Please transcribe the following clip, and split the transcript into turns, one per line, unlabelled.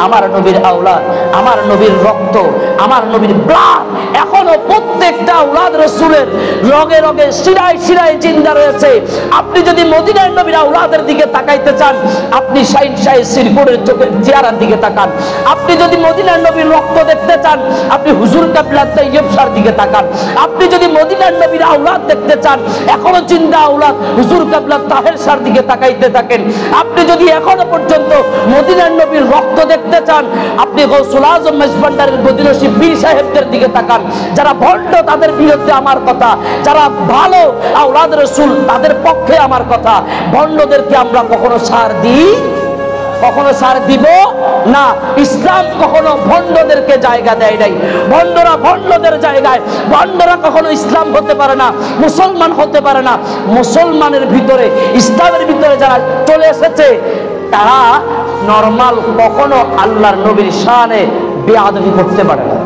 আমার নবীর আওলাদ, আমার নবীর রক্ত, আমার নবীর ব্লাড এখনো প্রত্যেকটা আওলাদ রাসূলের রগে রগে শিরায় শিরায় জিন্দা রয়েছে। আপনি যদি মদিনার নবীর আওলাদের দিকে তাকাইতে চান, আপনি শাইন শাহ শিরকুরের চোখের চেহারার দিকে তাকান। আপনি যদি মদিনার নবীর রক্ত দেখতে চান, আপনি হুজুর কাবলা তাইয়্যিব শাহর দিকে তাকান। আপনি যদি মদিনার নবীর আওলাদ দেখতে চান, এখনো জিন্দা আওলাদ হুজুর কাবলা তাহের শাহর দিকে তাকাইতে থাকেন। আপনি যদি এখনো পর্যন্ত মদিনার নবীর রক্ত দেখতে চান, আপনি গৌসুল আজম মেজবান্ডারের গদিনশী পীর সাহেবদের দিকে তাকান। যারা ভণ্ড তাদের বিরুদ্ধে আমার কথা, যারা ভালো আওলাদ রাসূল তাদের পক্ষে আমার কথা। ভণ্ডদেরকে আমরা কখনো ছাড় দিই, কখনো ছাড় দিব না। ইসলাম কখনো ভণ্ডদেরকে জায়গা দেয় নাই। ভণ্ডরা ভণ্ডদের জায়গায়, ভণ্ডরা কখনো ইসলাম হতে পারে না, মুসলমান হতে পারে না। মুসলমানের ভিতরে, ইসলামের ভিতরে যারা চলে এসেছে তারা নরমাল কখনো আল্লাহর নবীর শানে বেয়াদবি করতে পারে না।